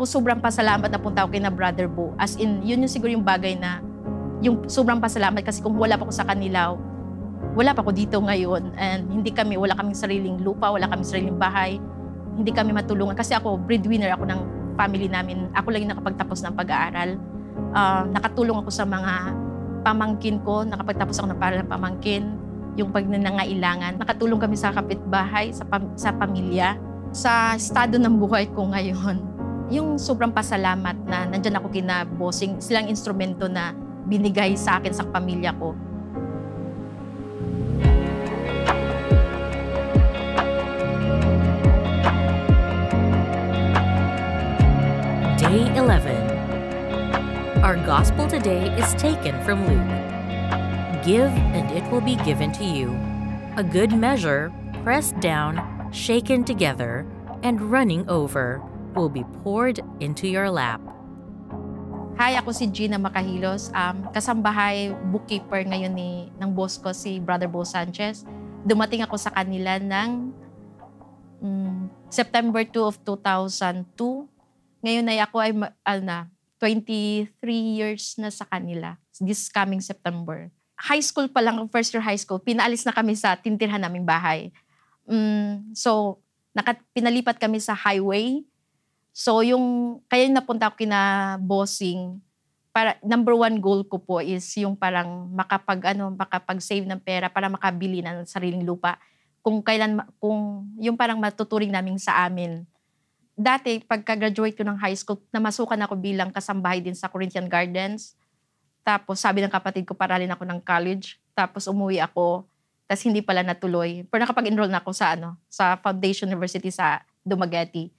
Ako sobrang pasalamat na punta ako kina Brother Bo. As in, yun yung siguro yung bagay na, yung sobrang pasalamat kasi kung wala pa ako sa kanila, wala pa ako dito ngayon. And wala kaming sariling lupa, wala kaming sariling bahay. Hindi kami matulungan. Kasi ako, breadwinner ako ng family namin. Ako lang yung nakapagtapos ng pag-aaral. Nakatulong ako sa mga pamangkin ko. Nakapagtapos ako ng paral ng pamangkin. Yung pag nangailangan. Nakatulong kami sa kapitbahay, sa pamilya. Sa estado ng buhay ko ngayon, yung sobrang pasalamat na nandyan ako kina Bossing, silang instrumento na binigay sa akin sa pamilya ko. Day 11. Our gospel today is taken from Luke. Give and it will be given to you. A good measure, pressed down, shaken together, and running over, will be poured into your lap. Hi, ako si Gina Macahilos. Kasambahay bookkeeper ngayon ng boss ko, si Brother Bo Sanchez. Dumating ako sa kanila ng September 2 of 2002. Ngayon ay ako ay 23 years na sa kanila. This coming September. High school pa lang, first year high school, pinaalis na kami sa tintirhan naming bahay. So, pinalipat kami sa highway. So, kaya napunta ako kina Bossing, para number one goal ko po is yung parang makapag-save ng pera para makabili ng sariling lupa. Kung yung parang matuturing namin sa amin. Dati, pagka-graduate ko ng high school, namasukan ako bilang kasambahay din sa Corinthian Gardens. Tapos, sabi ng kapatid ko, paralin ako ng college. Tapos, umuwi ako. Tapos, hindi pala natuloy. Pero nakapag-enroll na ako sa Foundation University sa Dumaguete.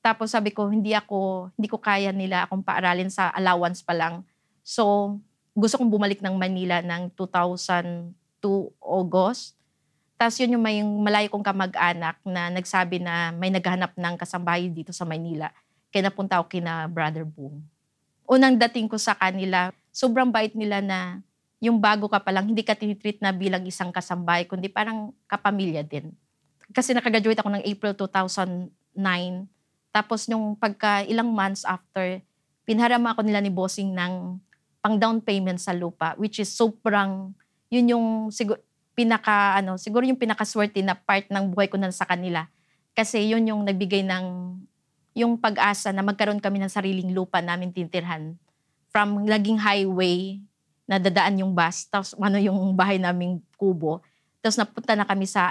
Tapos sabi ko, hindi ko kaya nila akong paaralin sa allowance pa lang. So, gusto kong bumalik ng Manila ng 2002 August. Tapos yun yung may malayo kong kamag-anak na nagsabi na may naghahanap ng kasambahay dito sa Manila. Kaya napunta ako kina Brother Boom. Unang dating ko sa kanila, sobrang bait nila na yung bago ka pa lang, hindi ka tinitreat na bilang isang kasambahay, kundi parang kapamilya din. Kasi nakagraduate ako ng April 2009. Tapos nung ilang months after, pinharama ako nila ni Bossing ng pang down payment sa lupa, which is sobrang, yun yung siguro yung pinakaswerte na part ng buhay ko na sa kanila. Kasi yun yung nagbigay ng, yung pag-asa na magkaroon kami ng sariling lupa namin tintirhan. From laging highway, na dadaan yung bus, tapos yung bahay naming kubo. Tapos napunta na kami sa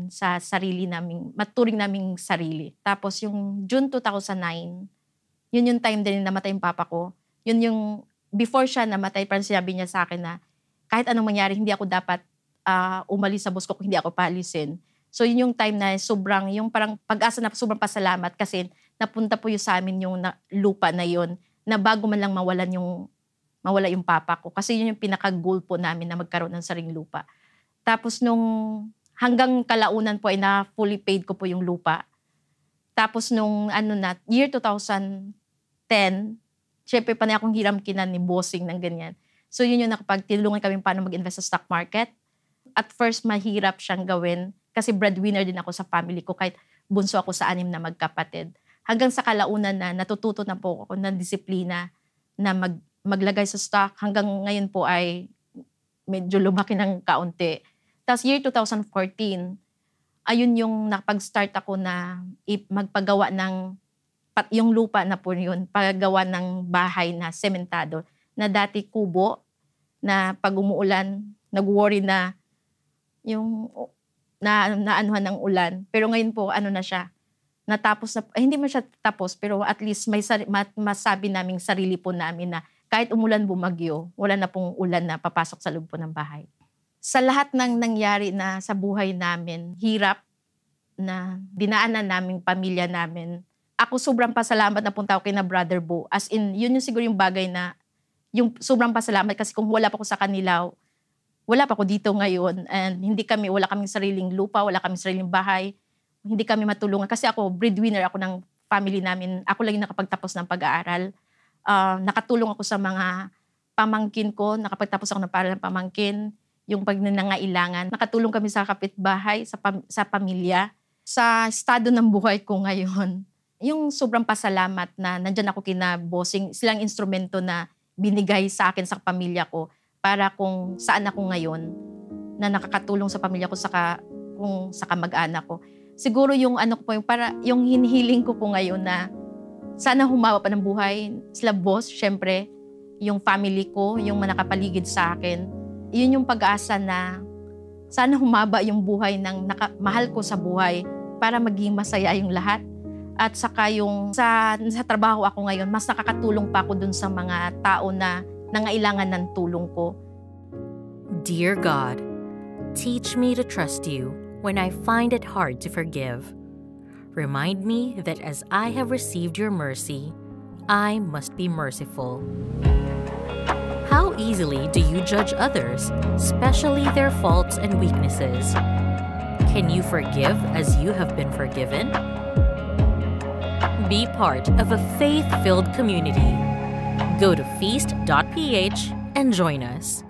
sa sarili naming, maturing naming sarili. Tapos yung June 2009, yun yung time din na namatay yung papa ko. Yun yung, before siya namatay, parang sinabi niya sa akin na kahit anong mangyari, hindi ako dapat umalis sa bus ko kung hindi ako paalisin. So yun yung time na yung parang pag-asa na sobrang pasalamat kasi napunta po yung sa amin yung lupa na yun na bago man lang mawala yung papa ko. Kasi yun yung pinaka-goal po namin na magkaroon ng sariling lupa. Tapos hanggang kalaunan po ay na fully paid ko po yung lupa. Tapos year 2010, syempre panay akong hiram kinan ni Bossing ng ganyan. So yun yung tinulungan kami paano mag-invest sa stock market. At first, mahirap siyang gawin kasi breadwinner din ako sa family ko kahit bunso ako sa 6 na magkapatid. Hanggang sa kalaunan na natututo na po ako ng disiplina na maglagay sa stock. Hanggang ngayon po ay medyo lumaki ng kaunti. Tapos year 2014, ayun yung nakapag-start ako na magpagawa ng, yung lupa na po yun, paggawa ng bahay na sementado, na dati kubo, na pag umuulan, nag-worry na yung naanuhan ng ulan. Pero ngayon po, na siya, natapos na, hindi man siya tapos, pero at least masabi naming sarili po namin na kahit umulan bumagyo, wala na pong ulan na papasok sa loob po ng bahay. Sa lahat ng nangyari na sa buhay namin, hirap na dinaanan naming pamilya namin, ako sobrang pasalamat na punta ako kina Brother Bo. As in, yun yung siguro yung bagay na, yung sobrang pasalamat kasi kung wala pa ako sa kanila, wala pa ako dito ngayon. And wala kaming sariling lupa, wala kaming sariling bahay, hindi kami matulungan. Kasi ako, breadwinner ako ng family namin. Ako lang yung nakapagtapos ng pag-aaral. Nakatulong ako sa mga pamangkin ko, nakapagtapos ako ng paral ng pamangkin, yung pag nangailangan. Nakatulong kami sa kapitbahay, sa pamilya. Sa estado ng buhay ko ngayon, yung sobrang pasalamat na nandyan ako kina bossing, silang instrumento na binigay sa akin sa pamilya ko para kung saan ako ngayon na nakakatulong sa pamilya ko kung sa kamag-anak ko. Siguro yung ano ko po, yung hinihiling ko po ngayon na sana humaba pa ng buhay. Sila boss, syempre, yung family ko, yung manakapaligid sa akin. Yun yung pag-asa na sana humaba yung buhay ng mahal ko sa buhay para maging masaya yung lahat. At saka yung sa trabaho ako ngayon, mas nakakatulong pa ako dun sa mga tao na nangailangan ng tulong ko. Dear God, teach me to trust you when I find it hard to forgive. Remind me that as I have received your mercy, I must be merciful. How easily do you judge others, especially their faults and weaknesses? Can you forgive as you have been forgiven? Be part of a faith-filled community. Go to feast.ph and join us.